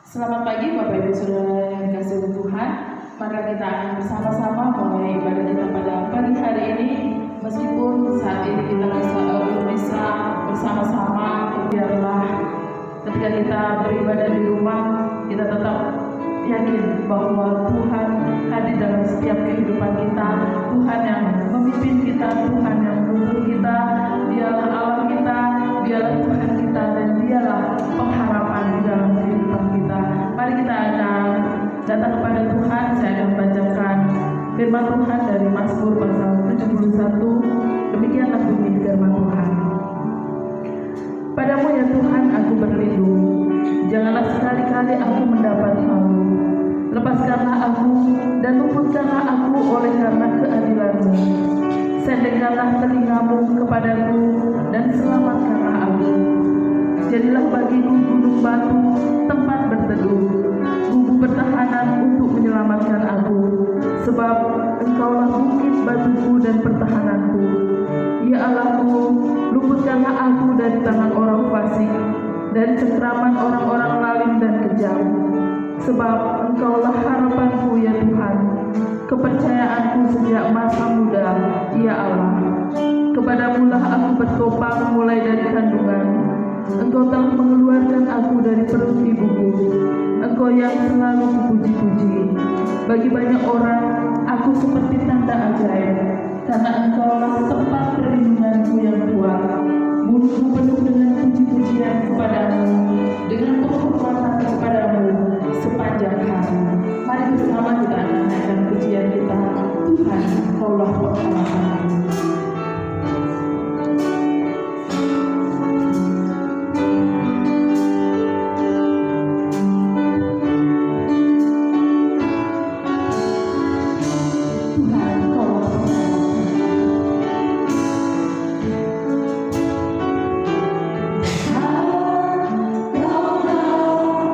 Selamat pagi Bapak Ibu Saudara yang dikasihi oleh Tuhan. Maka kita akan bersama-sama memulai ibadah kita pada pagi hari ini. Meskipun saat ini kita bisa bersama-sama, biarlah ketika kita beribadah di rumah, kita tetap yakin bahwa Tuhan hadir dalam setiap kehidupan kita. Tuhan yang memimpin kita, Tuhan yang menuntun kita, dialah Allah kita, dialah Tuhan kita, dan dialah pengharapan di dalam kehidupan kita. Mari kita akan datang kepada Tuhan. Saya akan bacakan firman Tuhan dari Mazmur pasal 71. Demikianlah bunyi firman Tuhan. Padamu ya Tuhan aku berlindung, janganlah sekali-kali aku mendapat malu. Lepaskanlah aku dan luputkanlah aku oleh karena keadilan-Mu. Sendengkanlah telingamu kepadaku dan selamatkanlah aku. Jadilah bagiku gunung batu, tempat berteduh, bumbu pertahanan untuk menyelamatkan aku. Sebab Engkaulah bukit batuku dan pertahananku. Ya Allahku, luputkanlah aku dari tangan orang fasik dan cengkraman orang-orang lalim dan kejam. Sebab Engkaulah harapanku ya Tuhan, kepercayaanku sejak masa muda, ya Allah. Kepadamu-lah aku bertopang mulai dari kandungan. Engkau telah mengeluarkan aku dari perut ibuku. Engkau yang selalu kupuji-puji. Bagi banyak orang, aku seperti tanda ajaib, karena Engkaulah tempat perlindunganku yang kuat. Mulutku penuh dengan puji-pujian kepadamu, dengan penghormatan kepadamu sepanjang hari. Mari bersama kita akan menaikkan pujian kita. Tuhan, Engkaulah pengharapanku. Kau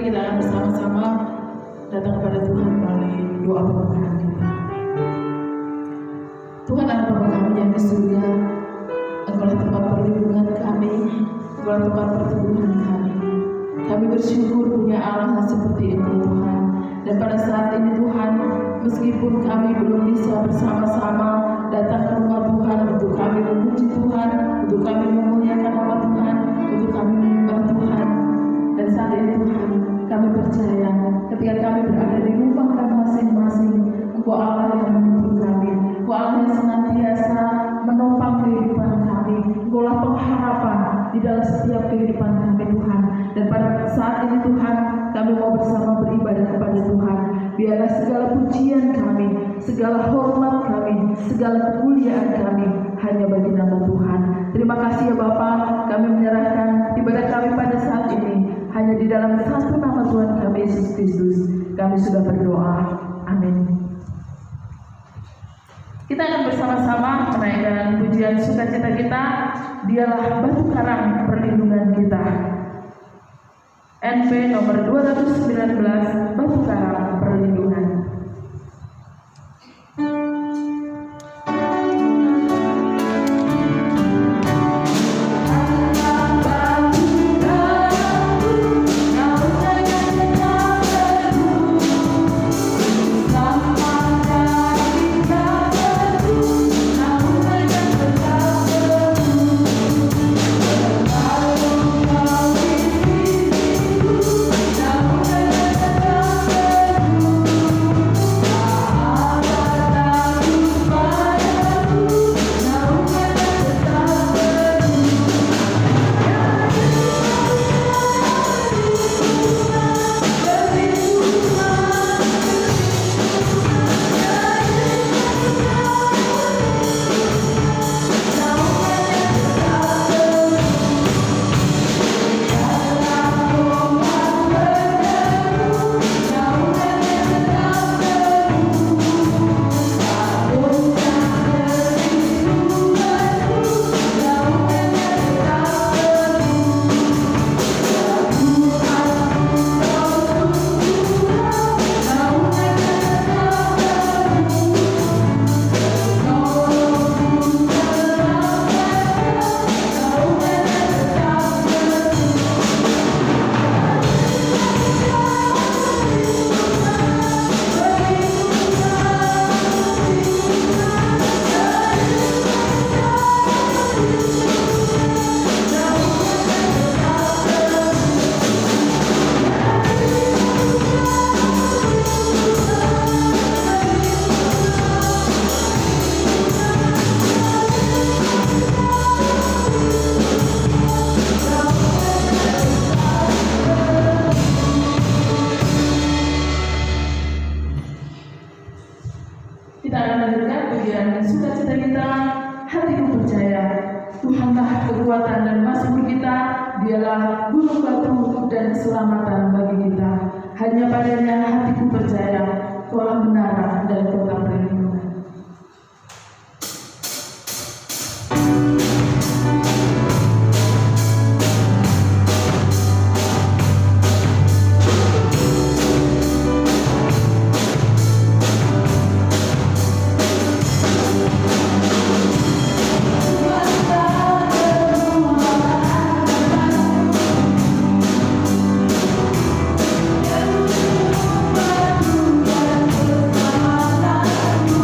Mari kita akan bersama-sama datang kepada Tuhan melalui doa pembukaan kita. Tuhan Allah Bapa kami yang di surga, Engkaulah tempat perlindungan kami, Engkaulah tempat pertumbuhan kami. Kami bersyukur punya Allah seperti Engkau Tuhan. Dan pada saat ini Tuhan, meskipun kami belum bisa bersama-sama datang ke rumah Tuhan untuk kami memuji Tuhan, untuk kami memuliakan nama Tuhan, untuk kami menyembah Tuhan. Dan saat ini Tuhan, kami percaya ketika kami berada di rumah kami masing-masing, Engkau Allah yang menuntun kami, Engkau Allah yang senantiasa menopang kehidupan kami, Engkau Allah pengharapan di dalam setiap kehidupan kami Tuhan. Dan pada saat ini Tuhan, kami mau bersama beribadah kepada Tuhan. Biarlah segala pujian kami, segala hormat kami, segala kemuliaan kami hanya bagi nama Tuhan. Terima kasih ya Bapa, kami menyerahkan ibadah kami pada saat ini hanya di dalam satu nama Tuhan kami Yesus Kristus. Kami sudah berdoa. Amin. Kita akan bersama-sama menaikkan pujian sukacita kita. Dialah batu karang perlindungan kita. NP nomor 219, batu karang perlindungan. Kita akan lanjutkan pujian sukacita kita. Hatiku percaya Tuhanlah kekuatan dan mazmur kita, Dialah gunung batu dan keselamatan bagi kita. Hanya padanya hatiku percaya, Kaulah menara dan kota perlindungan. Aku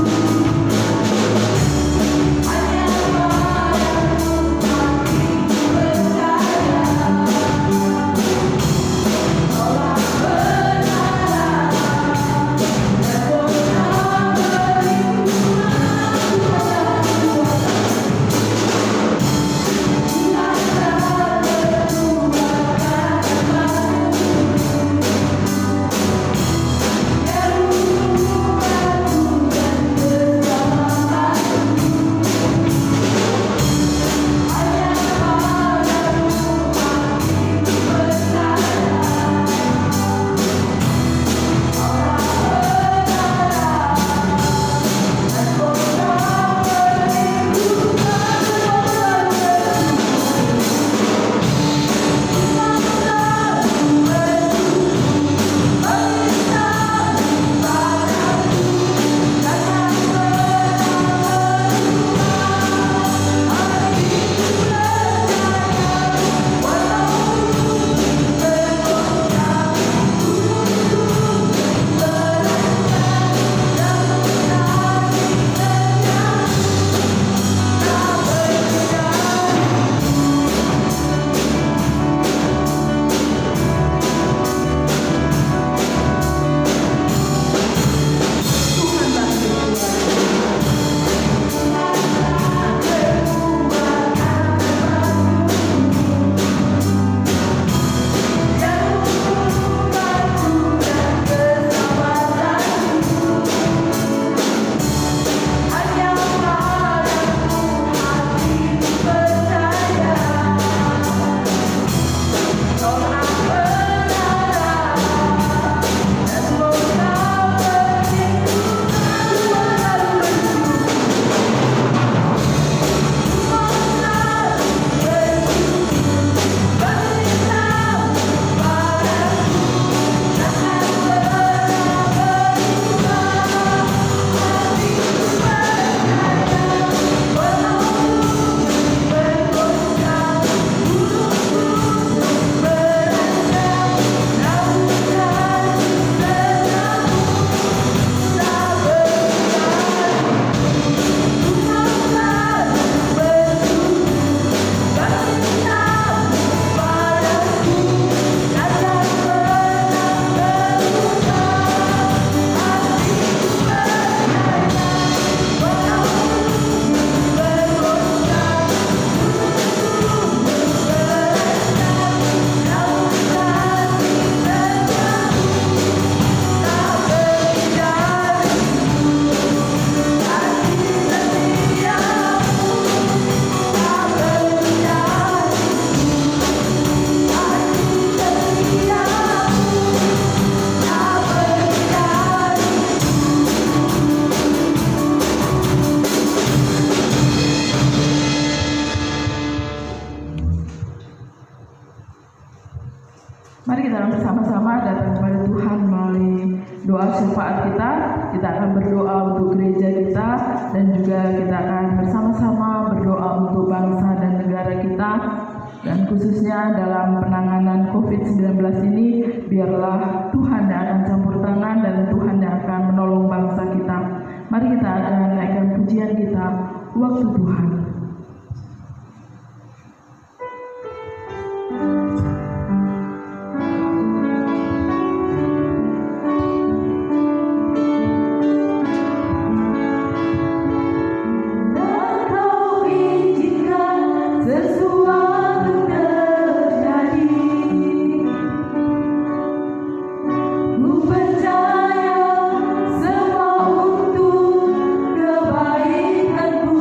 Mari kita akan bersama-sama datang kepada Tuhan melalui doa syafaat kita. Kita akan berdoa untuk gereja kita dan juga kita akan bersama-sama berdoa untuk bangsa dan negara kita. Dan khususnya dalam penanganan COVID-19 ini, biarlah Tuhan yang akan campur tangan dan Tuhan yang akan menolong bangsa kita. Mari kita akan naikkan pujian kita, waktu Tuhan. Semua untuk kebaikanku.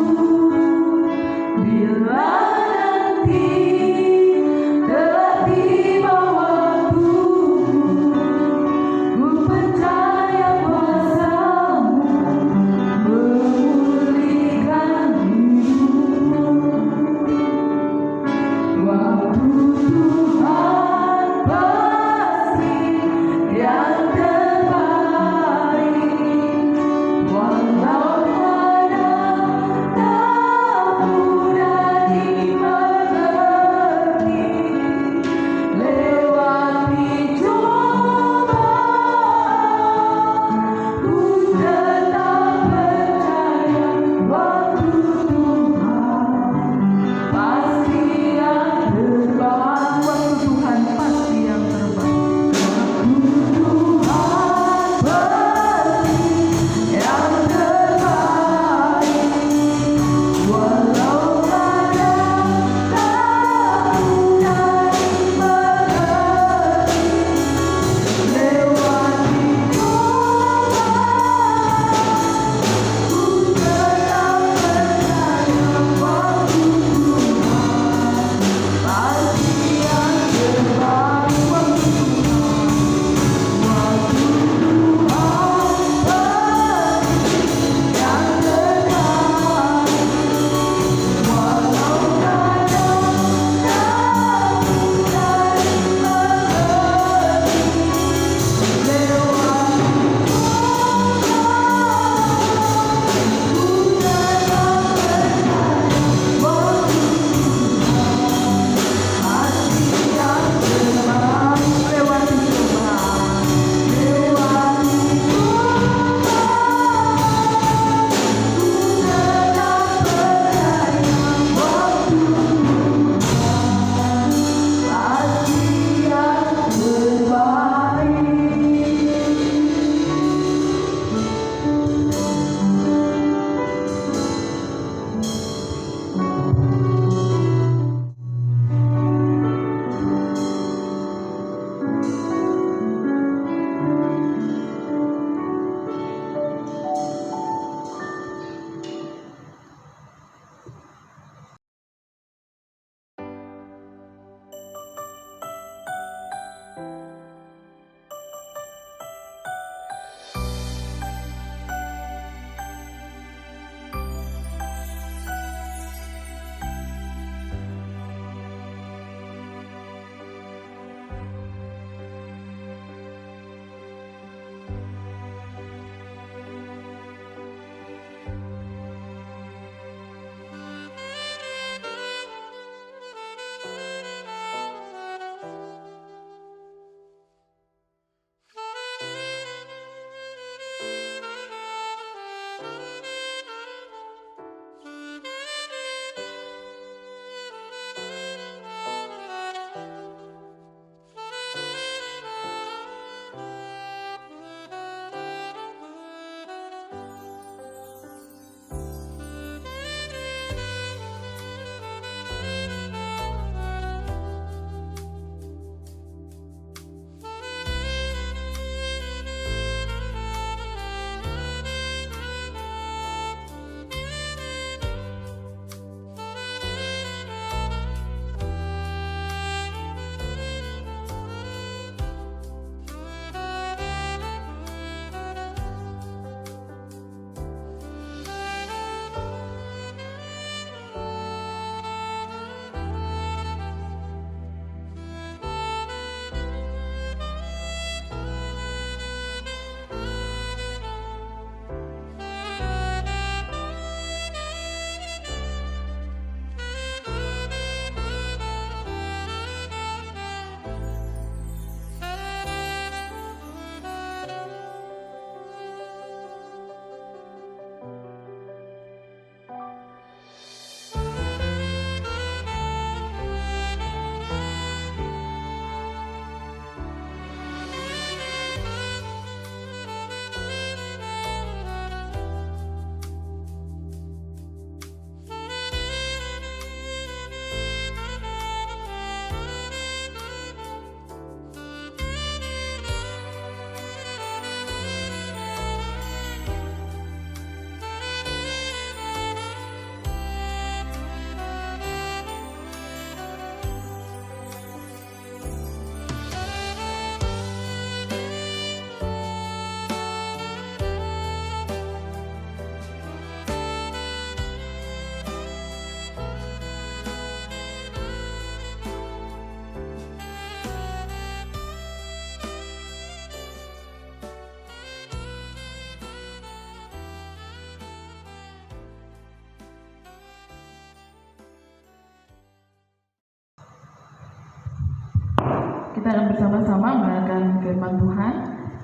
kita akan bersama-sama mendengarkan firman Tuhan.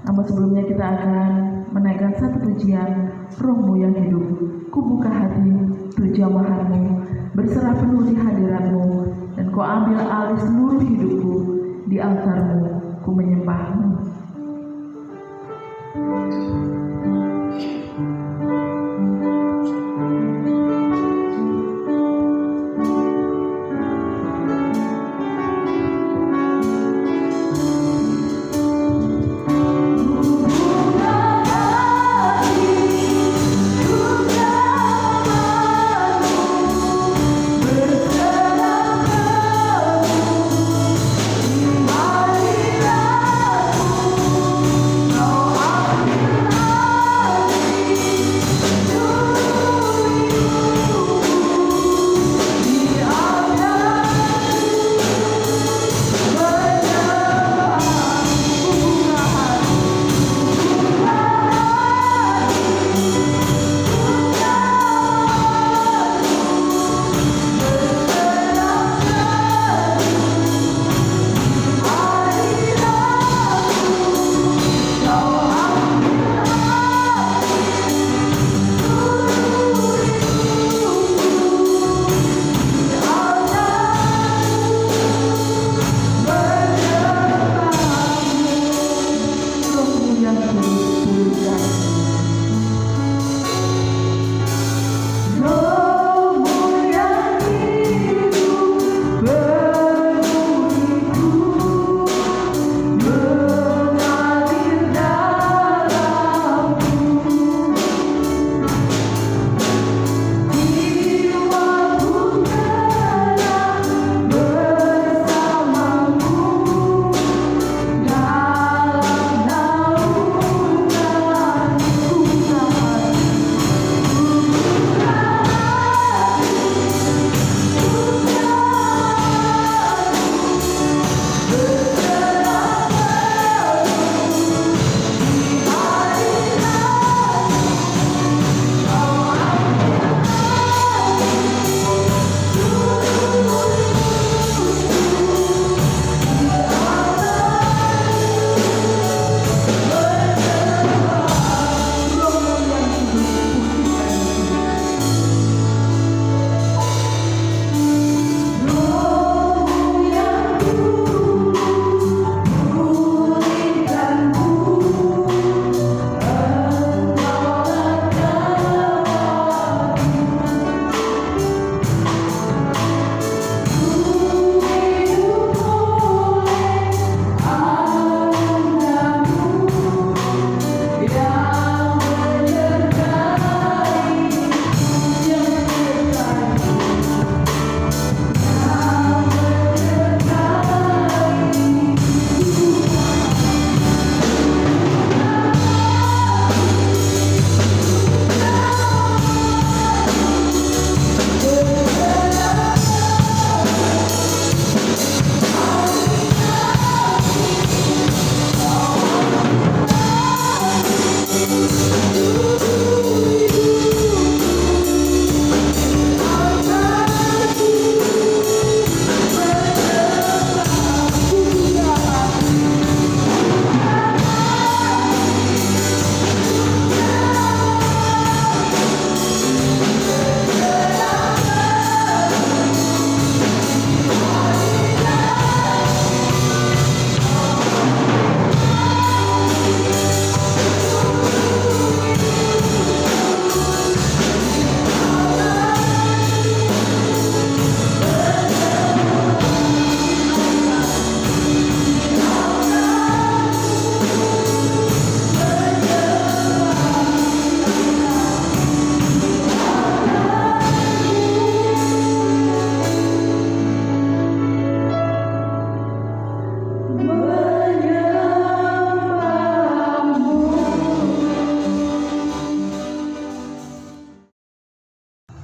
Namun sebelumnya kita akan menaikkan satu pujian, Rohmu yang hidup. Ku buka hati untuk jamahanmu, berserah penuh di hadiratmu, dan kau ambil alih seluruh hidupku. Di altarmu ku menyembahmu.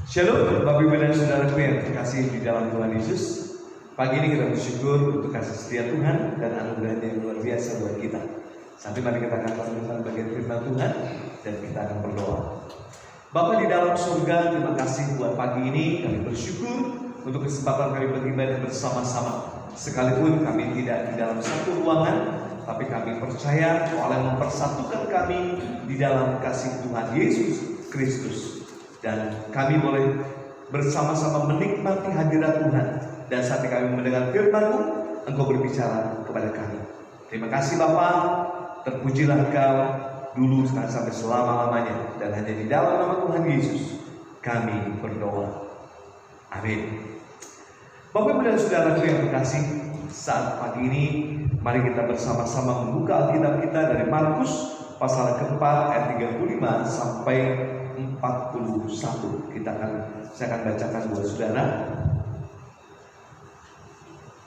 Shalom Bapak Ibu dan Saudaraku yang terkasih di dalam Tuhan Yesus. Pagi ini kita bersyukur untuk kasih setia Tuhan dan anugerahnya yang luar biasa buat kita. Sampai mari kita akan melanjutkan bagian firman Tuhan dan kita akan berdoa. Bapa di dalam surga, terima kasih buat pagi ini. Kami bersyukur untuk kesempatan kami beribadah bersama-sama. Sekalipun kami tidak di dalam satu ruangan, tapi kami percaya Allah yang mempersatukan kami di dalam kasih Tuhan Yesus Kristus. Dan kami boleh bersama-sama menikmati hadirat Tuhan. Dan saat kami mendengar firman-Mu, Engkau berbicara kepada kami. Terima kasih Bapa, terpujilah Engkau dulu sekarang sampai selama-lamanya. Dan hanya di dalam nama Tuhan Yesus kami berdoa. Amin. Bapak Ibu dan Saudara yang terkasih, saat pagi ini mari kita bersama-sama membuka Alkitab kita dari Markus pasal keempat ayat 35 sampai 41. Saya akan bacakan buat saudara.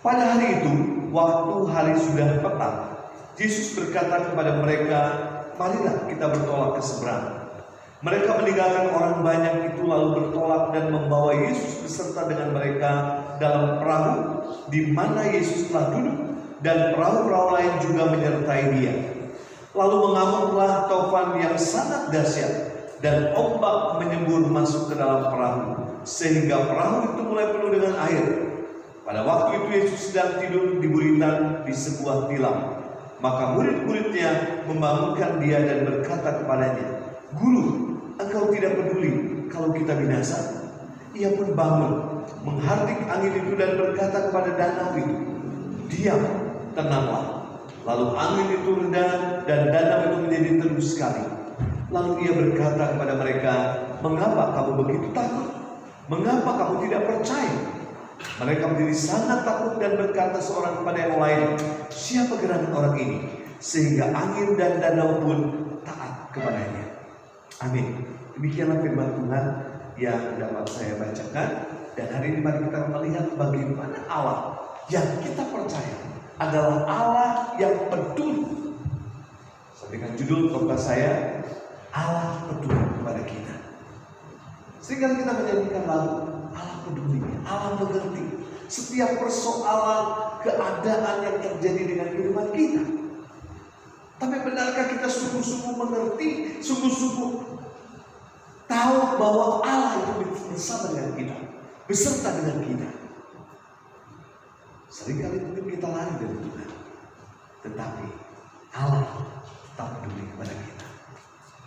Pada hari itu, waktu hari sudah petang, Yesus berkata kepada mereka, marilah kita bertolak ke seberang. Mereka meninggalkan orang banyak itu lalu bertolak dan membawa Yesus beserta dengan mereka dalam perahu di mana Yesus telah duduk, dan perahu-perahu lain juga menyertai dia. Lalu mengamuklah taufan yang sangat dahsyat, dan ombak menyembur masuk ke dalam perahu, sehingga perahu itu mulai penuh dengan air. Pada waktu itu Yesus sedang tidur di buritan di sebuah tilam. Maka murid-muridnya membangunkan dia dan berkata kepadanya, Guru, Engkau tidak peduli kalau kita binasa? Ia pun bangun, menghardik angin itu dan berkata kepada danau itu, diam, tenanglah. Lalu angin itu reda dan danau itu menjadi teduh sekali. Lalu ia berkata kepada mereka, mengapa kamu begitu takut? Mengapa kamu tidak percaya? Mereka menjadi sangat takut dan berkata seorang kepada yang lain, siapa gerangan orang ini? Sehingga angin dan danau pun taat kepadanya. Amin. Demikianlah firman Tuhan yang dapat saya bacakan. Dan hari ini mari kita melihat bagaimana Allah yang kita percaya adalah Allah yang peduli. Dengan judul khotbah saya, Allah peduli kepada kita. Sehingga kita menyanyikan lagu, Allah peduli, Allah mengerti setiap persoalan keadaan yang terjadi dengan kehidupan kita. Tapi benarkah kita sungguh-sungguh mengerti, sungguh-sungguh tahu bahwa Allah itu bersama dengan kita, beserta dengan kita? Seringkali mungkin kita lari dari Tuhan, tetapi Allah tetap peduli kepada kita.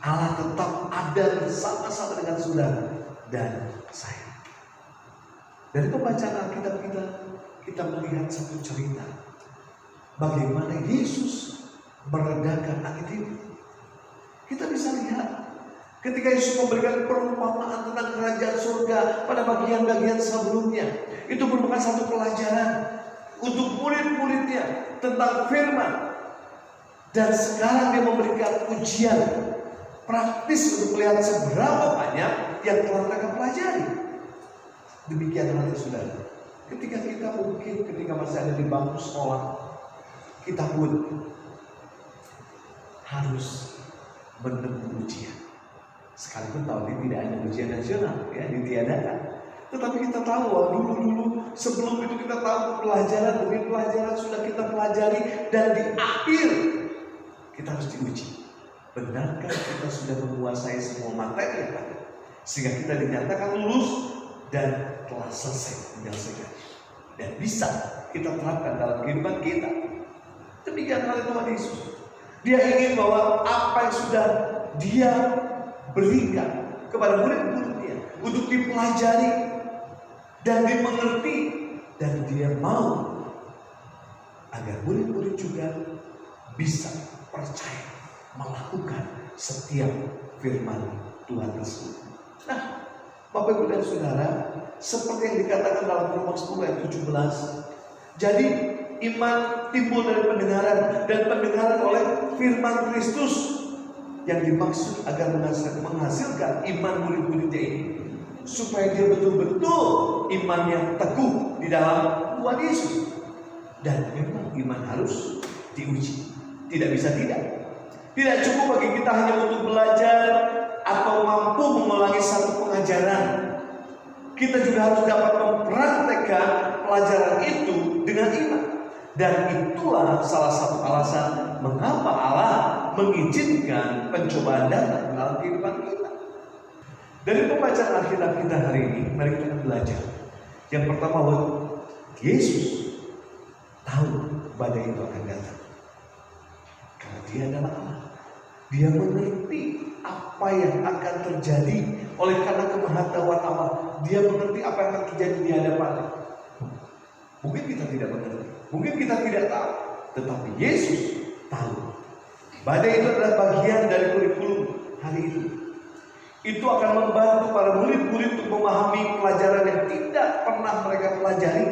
Allah tetap ada bersama-sama dengan saudara dan saya. Dari pembacaan Alkitab kita melihat satu cerita bagaimana Yesus meredakan angin itu. Kita bisa lihat ketika Yesus memberikan perumpamaan tentang kerajaan surga pada bagian-bagian sebelumnya, itu merupakan satu pelajaran untuk murid-muridnya tentang firman. Dan sekarang dia memberikan ujian praktis untuk melihat seberapa banyak yang telah mereka pelajari. Demikian halnya saudara, ketika masih ada di bangku sekolah, kita pun harus menempuh ujian. Sekalipun tahun ini tidak ada ujian nasional, ya, ditiadakan. Tetapi kita tahu dulu sebelum itu kita tahu pelajaran demi pelajaran sudah kita pelajari, dan di akhir kita harus diuji. Benarkah kita sudah menguasai semua materi yang ada, sehingga kita dinyatakan lulus dan telah selesai menyelesaikan, dan bisa kita terapkan dalam kehidupan kita. Demikian halnya Tuhan Yesus. Dia ingin bahwa apa yang sudah dia berikan kepada murid-muridnya untuk dipelajari dan dimengerti, dan dia mau agar murid-murid juga bisa percaya melakukan setiap firman Tuhan tersebut. Nah, Bapak Ibu dan Saudara, seperti yang dikatakan dalam Roma 10 ayat 17, jadi iman timbul dari pendengaran, dan pendengaran oleh firman Kristus, yang dimaksud agar menghasilkan iman murid-muridnya ini, supaya dia betul-betul iman yang teguh di dalam Tuhan Yesus. Dan memang iman harus diuji, tidak bisa tidak. Tidak cukup bagi kita hanya untuk belajar atau mampu mengulangi satu pengajaran. Kita juga harus dapat mempraktekkan pelajaran itu dengan iman. Dan itulah salah satu alasan mengapa Allah mengizinkan pencobaan datang dalam kehidupan kita. Dari pembacaan Alkitab kita hari ini, mari kita belajar. Yang pertama, Yesus tahu badai itu akan datang. Karena dia adalah Allah. Dia mengerti apa yang akan terjadi oleh karena kemahatauan Allah. Dia mengerti apa yang akan terjadi di hadapannya. Mungkin kita tidak mengerti, mungkin kita tidak tahu, tetapi Yesus tahu. Badai itu adalah bagian dari kurikulum hari itu. Itu akan membantu para murid-murid untuk memahami pelajaran yang tidak pernah mereka pelajari.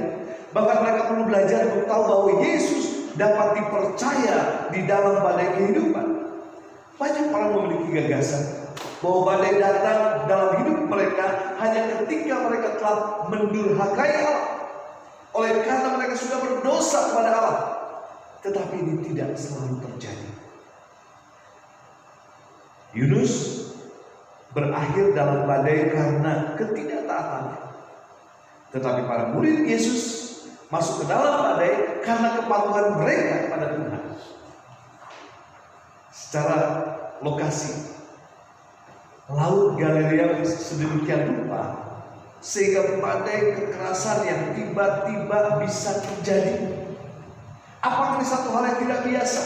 Bahkan mereka perlu belajar untuk tahu bahwa Yesus dapat dipercaya di dalam badai kehidupan. Banyak orang memiliki gagasan bahwa badai datang dalam hidup mereka hanya ketika mereka telah mendurhakai Allah. Oleh karena mereka sudah berdosa kepada Allah. Tetapi ini tidak selalu terjadi. Yunus berakhir dalam badai karena ketidaktaatannya. Tetapi para murid Yesus masuk ke dalam badai karena kepatuhan mereka kepada Tuhan. Secara lokasi, Laut Galilea sedemikian rupa sehingga badai kekerasan yang tiba-tiba bisa terjadi. Apakah ini satu hal yang tidak biasa?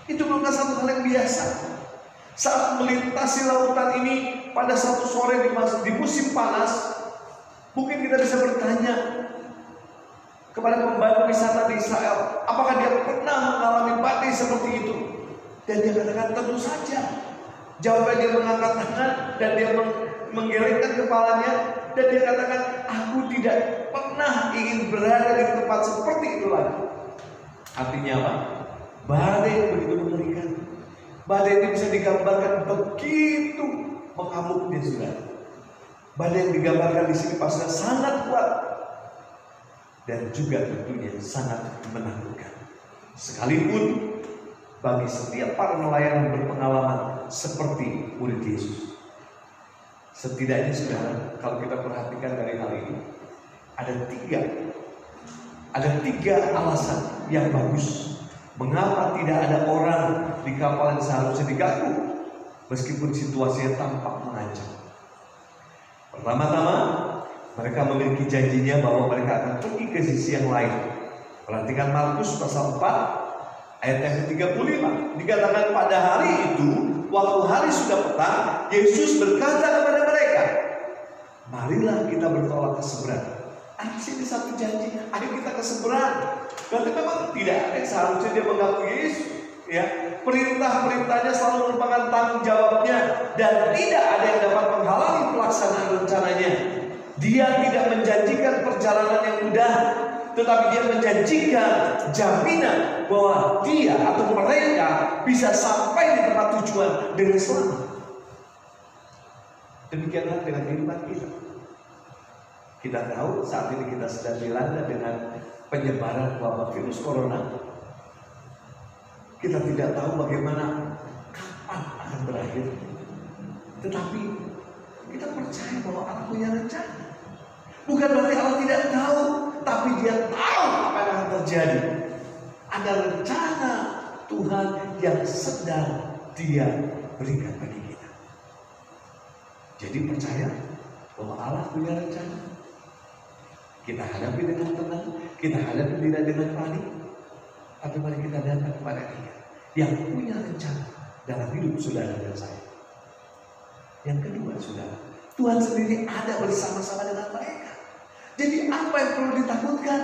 Itu bukan satu hal yang biasa. Saat melintasi lautan ini pada satu sore di musim panas, mungkin kita bisa bertanya kepada pembantu wisata di Israel, apakah dia pernah mengalami badai seperti itu? Dan dia katakan tentu saja. Jawabnya dia mengangkat tangan dan dia menggelengkan kepalanya dan dia katakan, aku tidak pernah ingin berada di tempat seperti itu lagi. Artinya apa? Badai yang begitu mengerikan. Badai ini bisa digambarkan begitu mengamuknya, saudara. Badai yang digambarkan di sini pasti sangat kuat dan juga tentunya sangat menakutkan. Sekalipun bagi setiap para nelayan yang berpengalaman seperti murid Yesus, setidaknya saudara, kalau kita perhatikan dari hal ini, ada tiga alasan yang bagus mengapa tidak ada orang di kapal yang seharusnya diganggu meskipun situasinya tampak mengancam. Pertama-tama, mereka memiliki janjinya bahwa mereka akan pergi ke sisi yang lain. Perhatikan Markus pasal 4 ayat yang ke-35. Dikatakan pada hari itu, waktu hari sudah petang, Yesus berkata kepada mereka, marilah kita bertolak ke seberang. Sini satu janji, ayo kita ke seberang. Berarti memang tidak ada yang seharusnya dia mengganggu Yesus. Ya, perintah-perintahnya selalu merupakan tanggung jawabnya dan tidak ada yang dapat menghalangi pelaksanaan rencananya. Dia tidak menjanjikan perjalanan yang mudah, tetapi dia menjanjikan jaminan bahwa dia atau mereka bisa sampai di tempat tujuan dengan selamat. Demikianlah dengan kehidupan kita. Kita tahu saat ini kita sedang dilanda dengan penyebaran wabah virus corona. Kita tidak tahu bagaimana kapan akan berakhir. Tetapi kita percaya bahwa Allah punya rencana. Bukan berarti Allah tidak tahu, tapi Dia tahu apa yang akan terjadi. Ada rencana Tuhan yang sedang Dia berikan bagi kita. Jadi percaya bahwa Allah punya rencana. Kita hadapi dengan tenang, kita hadapi tidak dengan panik, tapi mari kita datang kepada Dia yang punya rencana dalam hidup saudara dan saya. Yang kedua, saudara, Tuhan sendiri ada bersama-sama dengan mereka. Jadi apa yang perlu ditakutkan?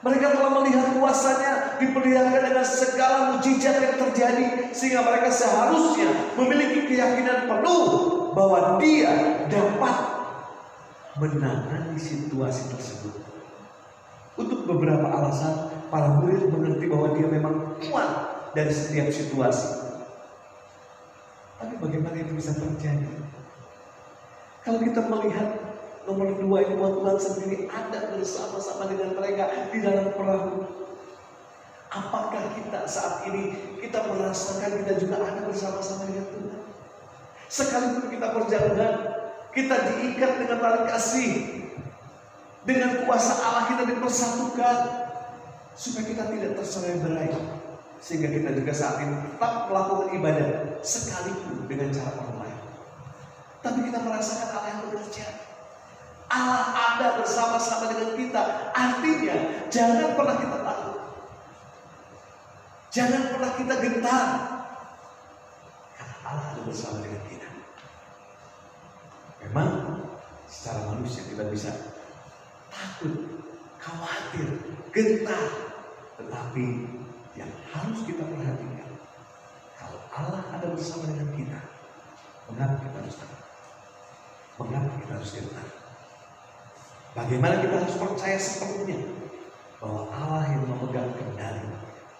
Mereka telah melihat kuasanya diperlihatkan dengan segala mujizat yang terjadi, sehingga mereka seharusnya memiliki keyakinan penuh bahwa Dia dapat menangani situasi tersebut. Untuk beberapa alasan, para murid mengerti bahwa Dia memang kuat dari setiap situasi. Tapi bagaimana itu bisa terjadi? Kalau kita melihat nomor 2 ini, bahwa Tuhan sendiri ada bersama-sama dengan mereka di dalam perahu. Apakah kita saat ini kita merasakan kita juga ada bersama-sama dengan Tuhan? Sekalipun kita berjauhan, kita diikat dengan tali kasih. Dengan kuasa Allah kita dipersatukan supaya kita tidak tercerai-berai. Sehingga kita juga saat ini tetap melakukan ibadah sekalipun dengan cara online. Tapi kita merasakan Allah yang bekerja. Allah ada bersama-sama dengan kita. Artinya jangan pernah kita takut Jangan pernah kita gentar, karena Allah ada bersama dengan kita. Memang secara manusia kita bisa takut, khawatir, gentar, tetapi yang harus kita perhatikan, kalau Allah ada bersama dengan kita, mengapa kita harus takut? Mengapa kita harus gentar? Bagaimana kita harus percaya sepenuhnya bahwa Allah yang memegang kendali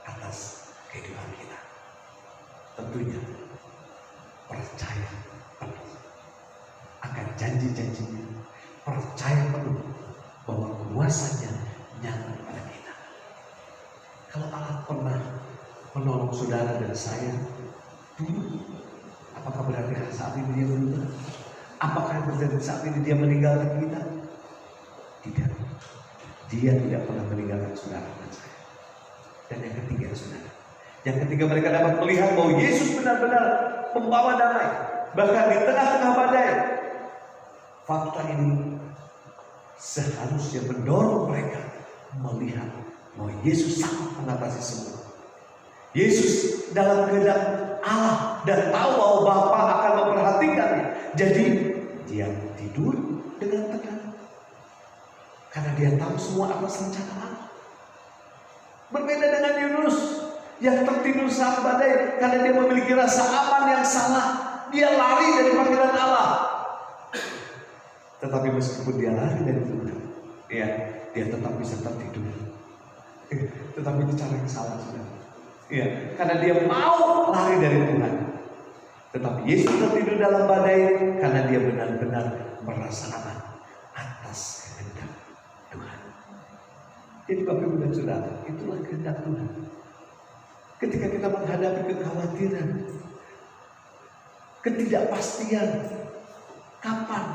atas kehidupan kita? Tentunya percaya penuh akan janji-janjinya, percaya penuh bahwa kuasanya nyata pada kita. Kalau Allah pernah menolong saudara dan saya dulu, apakah berarti saat ini dia berubah? Apakah berarti saat ini dia meninggalkan kita? Tidak. Dia tidak pernah meninggalkan saudara dan saya. Dan yang ketiga, saudara, yang ketiga, mereka dapat melihat bahwa Yesus benar-benar membawa damai, bahkan di tengah-tengah badai. Fakta ini seharusnya mendorong mereka melihat bahwa Yesus sangat mengatasi semua. Yesus dalam kehendak Allah dan tahu bahwa Bapa akan memperhatikannya. Jadi dia tidur dengan tenang karena dia tahu semua atas rencana Allah. Berbeda dengan Yunus yang tertidur saat badai karena dia memiliki rasa aman yang salah. Dia lari dari panggilan Allah. Tetapi meskipun dia lari dari Tuhan, ya, dia tetap bisa tertidur. Tetapi itu cara yang salah, saudara. Ya, karena dia mau lari dari Tuhan. Tetapi Yesus tertidur dalam badai karena dia benar-benar merasa aman atas kehendak Tuhan. Jadi Bapak Ibu dan Saudara, itulah kehendak Tuhan. Ketika kita menghadapi kekhawatiran, ketidakpastian, kapan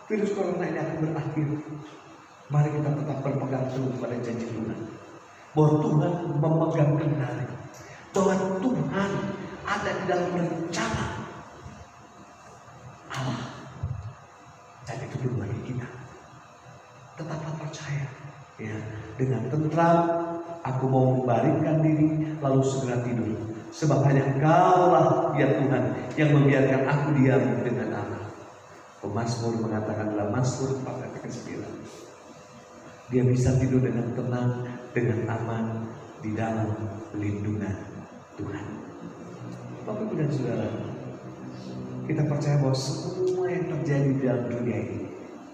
virus corona ini akan berakhir, mari kita tetap berpegang teguh pada janji Tuhan, bahwa Tuhan memegang kendali, bahwa Tuhan ada di dalam rencana Allah. Dan itu belum bagi kita. Tetaplah percaya, ya, dengan tentram aku mau membaringkan diri lalu segera tidur, sebab hanya Engkaulah ya Tuhan yang membiarkan aku diam dengan aman. Pemazmur mengatakan dalam Mazmur 4 ayat 9, dia bisa tidur dengan tenang, dengan aman di dalam lindungan Tuhan. Bapak Ibu dan Saudara, kita percaya bahwa semua yang terjadi di dalam dunia ini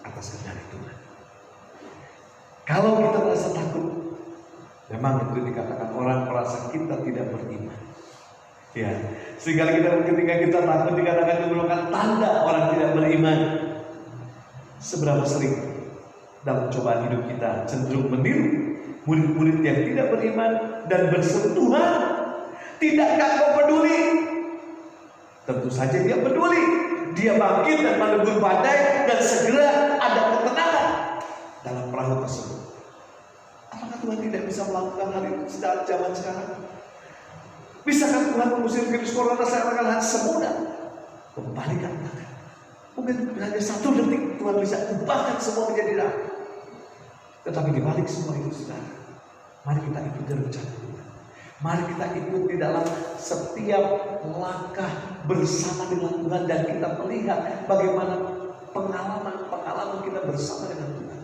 atas kehendak Tuhan. Kalau kita merasa takut, memang itu dikatakan orang merasa kita tidak beriman. Ya, sehingga ketika kita takut dikatakan itu merupakan tanda orang tidak beriman. Seberapa sering dalam cobaan hidup kita cenderung meniru murid-murid yang tidak beriman dan bersentuhan. Tidakkah kau peduli? Tentu saja dia peduli. Dia bangkit dan menegur badai dan segera ada ketenangan dalam perahu tersebut. Apakah Tuhan tidak bisa melakukan hal itu sejak zaman sekarang? Bisakah Tuhan mengusir virus corona seakan-akan semudah? Kembalikan tangan. Mungkin hanya 1 detik Tuhan bisa ubahkan semua menjadi damai. Tetapi di balik semua itu, saudara, mari kita ikuti rencana Tuhan. Mari kita ikuti dalam setiap langkah bersama dengan Tuhan dan kita melihat bagaimana pengalaman kita bersama dengan Tuhan.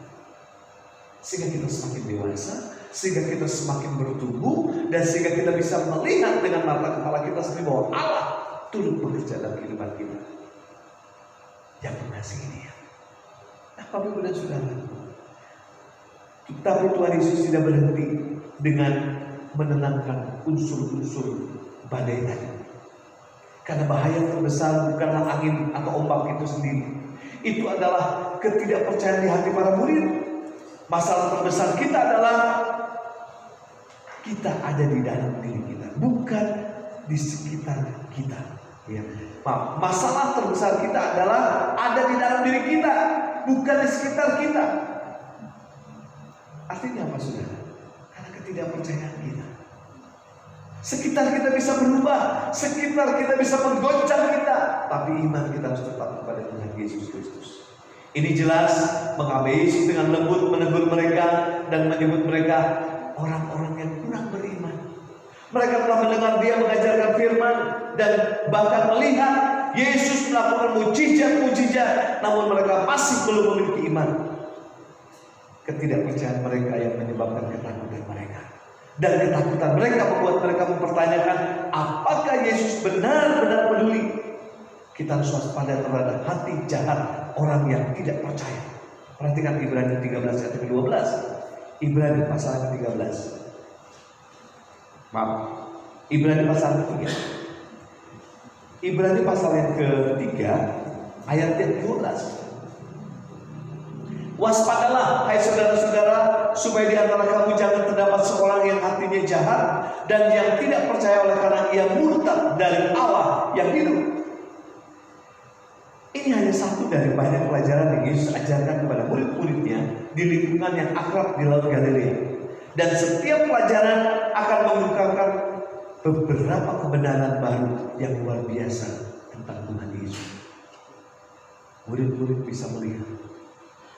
Sehingga kita semakin dewasa, sehingga kita semakin bertumbuh, dan sehingga kita bisa melihat dengan mata kepala kita sendiri bahwa Allah turut bekerja dalam kehidupan kita. Yang mengasihi Dia. Nah, Bapak Ibu dan Saudara, tapi Tuhan Yesus tidak berhenti dengan menenangkan unsur-unsur badai tadi. Karena bahaya terbesar bukanlah angin atau ombak itu sendiri. Itu adalah ketidakpercayaan di hati para murid. Masalah terbesar kita adalah kita ada di dalam diri kita, bukan di sekitar kita. Ya. Masalah terbesar kita adalah ada di dalam diri kita, bukan di sekitar kita. Artinya apa, saudara? Karena ketidakpercayaan kita. Sekitar kita bisa berubah, sekitar kita bisa menggoncang kita, tapi iman kita harus tetap kepada Tuhan Yesus Kristus. Ini jelas mengapa Yesus dengan lembut menegur mereka dan menyebut mereka orang-orang yang kurang beriman. Mereka telah mendengar dia mengajarkan firman dan bahkan melihat Yesus melakukan mujizat-mujizat, namun mereka masih belum memiliki iman. Ketidakpercayaan mereka yang menyebabkan ketakutan mereka. Dan ketakutan mereka membuat mereka mempertanyakan, apakah Yesus benar-benar peduli? Kita harus waspada terhadap hati jahat orang yang tidak percaya. Perhatikan Ibrani 13 ayat ke-12. Ibrani pasal ke-13. Maaf, Ibrani pasal ke-3. Ibrani pasal yang ke-3 ayat yang 12. Waspadalah hai saudara-saudara, supaya di antara kamu jangan terdapat seorang yang hatinya jahat dan yang tidak percaya oleh karena ia murtad dari Allah yang hidup. Ini hanya satu dari banyak pelajaran yang Yesus ajarkan kepada murid-muridnya di lingkungan yang akrab di Laut Galilea. Dan setiap pelajaran akan mengungkapkan beberapa kebenaran baru yang luar biasa tentang Tuhan Yesus. Murid-murid bisa melihat,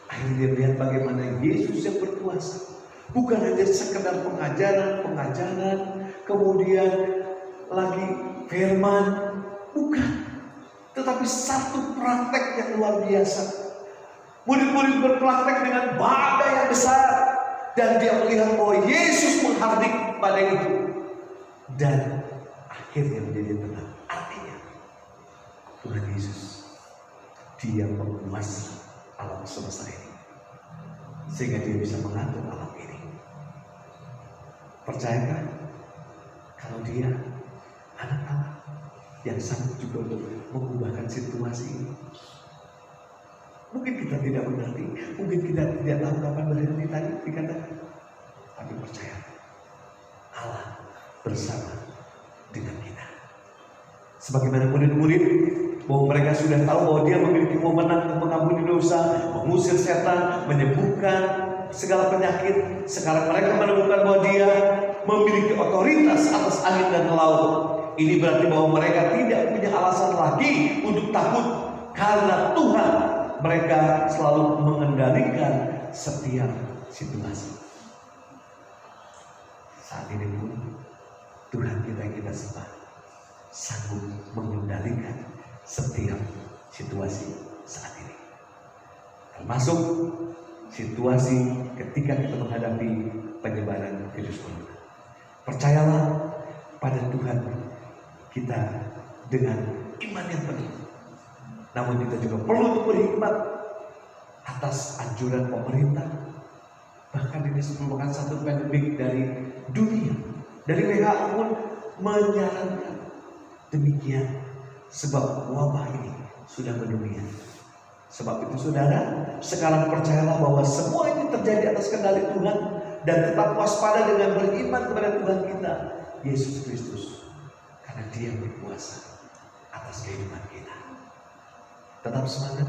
akhirnya dia melihat bagaimana Yesus yang berkuasa. Bukan hanya sekedar pengajaran, kemudian lagi firman, bukan. Tetapi satu praktek yang luar biasa. Murid-murid berpraktek dengan badai yang besar. Dan dia melihat bahwa Yesus menghardik badai itu. Dan akhirnya menjadi tenang. Artinya Tuhan Yesus, dia menguasai alam semesta ini, sehingga dia bisa mengatur alam ini. Percayakah kalau dia anak Allah yang sanggup juga untuk mengubahkan situasi ini? Mungkin kita tidak mengerti, mungkin kita tidak tahu kapan berhenti tadi dikatakan, tapi percaya Allah bersama dengan kita. Sebagaimana murid-murid, bahwa mereka sudah tahu bahwa dia memiliki wewenang untuk mengampuni dosa, mengusir setan, menyembuhkan segala penyakit. Sekarang mereka menemukan bahwa dia memiliki otoritas atas angin dan laut. Ini berarti bahwa mereka tidak punya alasan lagi untuk takut, karena Tuhan mereka selalu mengendalikan setiap situasi. Saat ini pun Tuhan kita yang kita sembah sanggup mengendalikan setiap situasi saat ini, termasuk situasi ketika kita menghadapi penyebaran virus corona. Percayalah pada Tuhan kita dengan iman yang penuh. Namun kita juga perlu untuk berhikmat atas anjuran pemerintah. Bahkan ini merupakan satu pandemik dari dunia, dari WHO pun menyarankan demikian. Sebab wabah ini sudah mendunia. Sebab itu saudara, sekarang percayalah bahwa semua ini terjadi atas kendali Tuhan. Dan tetap waspada dengan beriman kepada Tuhan kita, Yesus Kristus. Karena dia berkuasa atas kehidupan kita. Tetap semangat,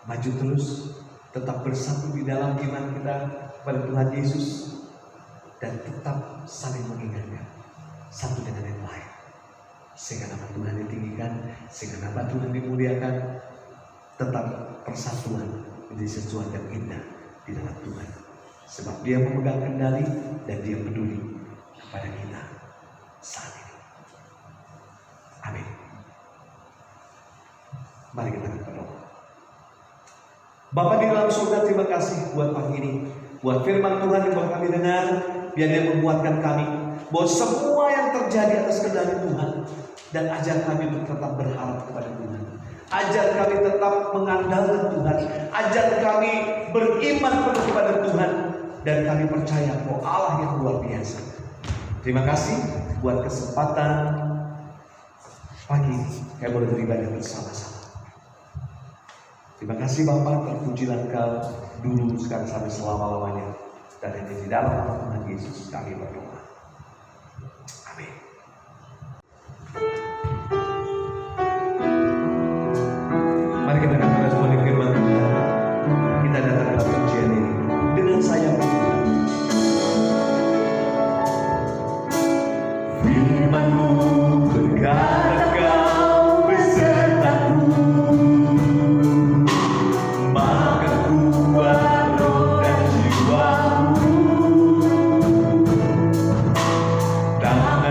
maju terus, tetap bersatu di dalam iman kita kepada Tuhan Yesus. Dan tetap saling mengingatkan satu dengan yang lain, sehingga nama Tuhan ditinggikan, sehingga nama Tuhan dimuliakan. Tetap persatuan menjadi sesuatu yang indah di dalam Tuhan, sebab dia memegang kendali dan dia peduli kepada kita saat ini. Amin. Mari kita berdoa. Bapa di dalam surga, terima kasih buat pagi ini, buat firman Tuhan yang kami dengar. Biar dia menguatkan kami bahwa semua yang terjadi atas kendali Tuhan. Dan ajar kami untuk tetap berharap kepada Tuhan. Ajar kami tetap mengandalkan Tuhan. Ajar kami beriman penuh kepada Tuhan. Dan kami percaya bahwa Allah yang luar biasa. Terima kasih buat kesempatan pagi ini kami boleh beribadah bersama-sama. Terima kasih Bapak, terpujilah Engkau dulu, sekarang sampai selama-lamanya. Dan hanya di dalam nama Tuhan Yesus kami berdoa. Amin. Mari kita katakan semuanya firman Tuhan. Kita datang dalam pujian ini dengan sayap Tuhan. Firman-Mu berkata Kau besertaku, maka kuat roh dan jiwaku. Tangan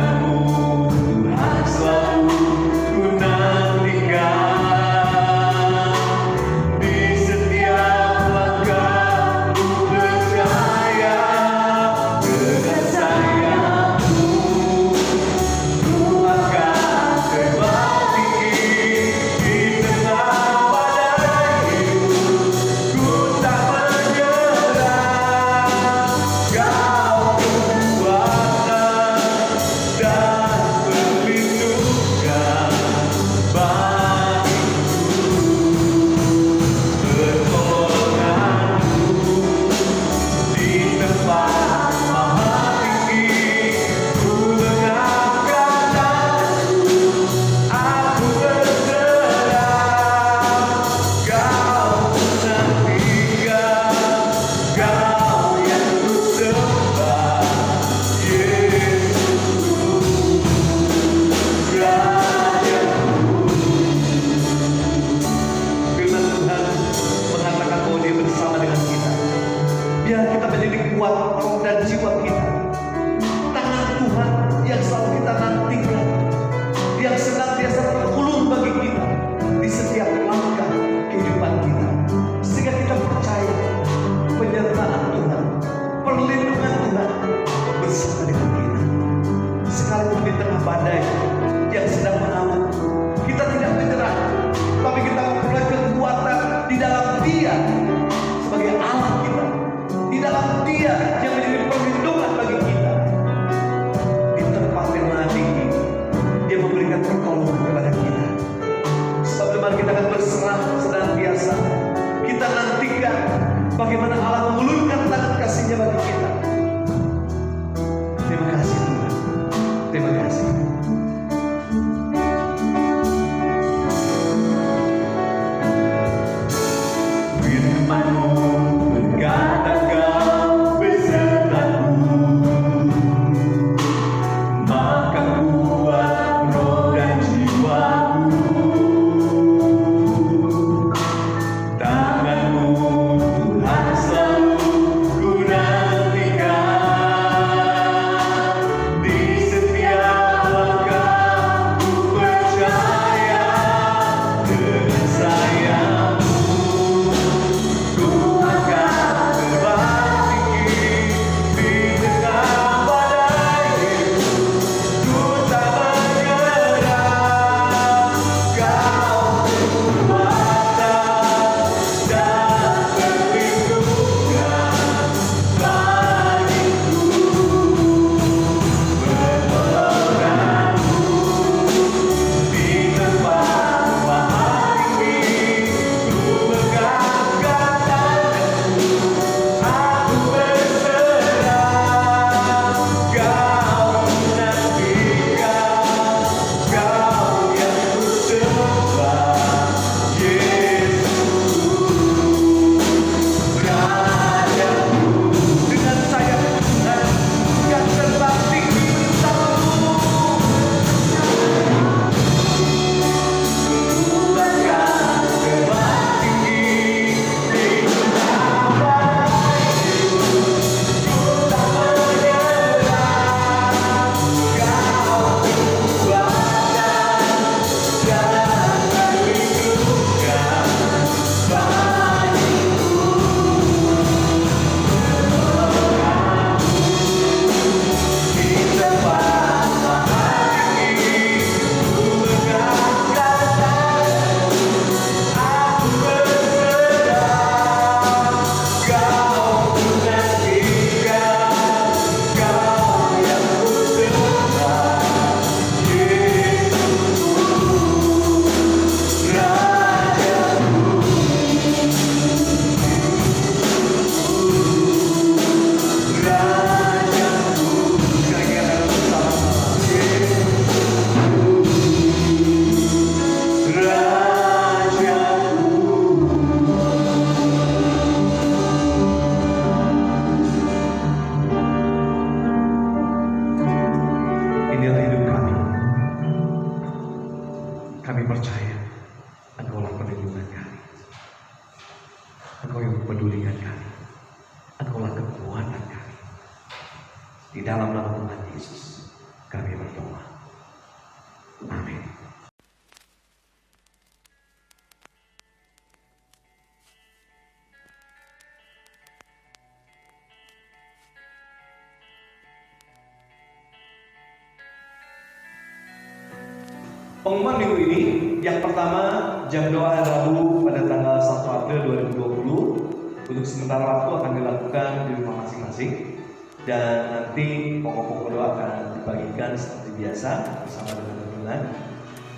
Pengumuman minggu ini, yang pertama jam doa hari Rabu pada tanggal 1 April 2020 untuk sementara waktu akan dilakukan di rumah masing-masing, dan nanti pokok-pokok doa akan dibagikan seperti biasa bersama dengan teman-teman.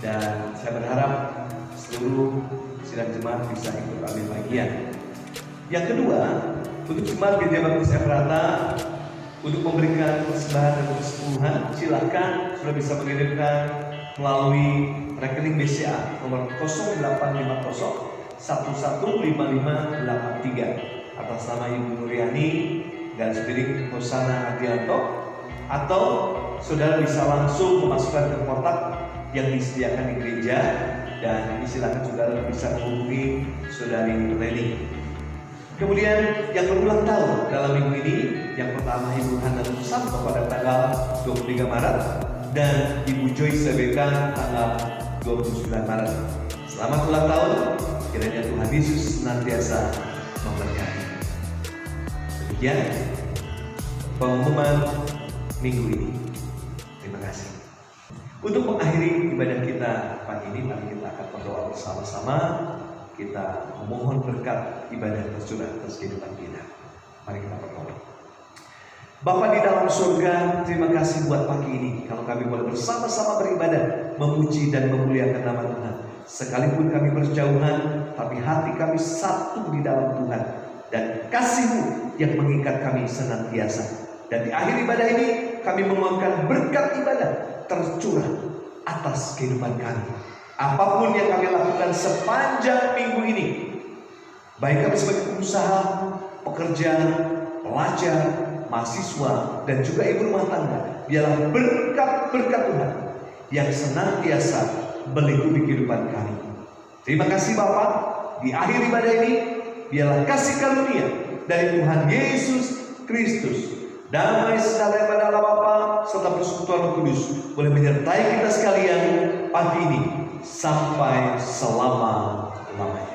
Dan saya berharap seluruh sidang jemaat bisa ikut ambil bagian. Yang kedua, untuk jemaat Gereja Baptis Efrata untuk memberikan persembahan dan persepuluhan, silakan sudah bisa mengirimkan melalui rekening BCA nomor 0850 115583 atas nama Ibu Nuriani _ Hosana Adianto, atau saudara bisa langsung memasukkan ke kotak yang disediakan di gereja, dan silakan saudara bisa menghubungi saudari Leli. Kemudian yang berulang tahun dalam minggu ini, yang pertama Ibu Hana Susanto pada tanggal 23 Maret dan Ibu Joyce Sebeka tanggal 29 Maret. Selamat ulang tahun, kiranya Tuhan Yesus senantiasa memberkati. Demikian pengumuman minggu ini. Terima kasih. Untuk mengakhiri ibadah kita pagi ini, mari kita akan berdoa bersama-sama. Kita memohon berkat ibadah tercurah atas kehidupan kita. Mari kita berdoa. Bapa di dalam surga, terima kasih buat pagi ini. Kalau kami boleh bersama-sama beribadah, memuji dan memuliakan nama Tuhan. Sekalipun kami berjauhan, tapi hati kami satu di dalam Tuhan. Dan kasih-Mu yang mengikat kami senantiasa. Dan di akhir ibadah ini, kami memohonkan berkat ibadah tercurah atas kehidupan kami. Apapun yang kami lakukan sepanjang minggu ini, baik kami sebagai pengusaha, pekerja, pelajar, mahasiswa, dan juga ibu rumah tangga, biarlah berkat-berkat Tuhan yang senantiasa meliputi kehidupan kami. Terima kasih Bapa. Di akhir ibadah ini, biarlah kasih karunia dari Tuhan Yesus Kristus, damai sejahtera pada Allah Bapa serta persekutuan Roh Kudus boleh menyertai kita sekalian pagi ini sampai selama-lamanya.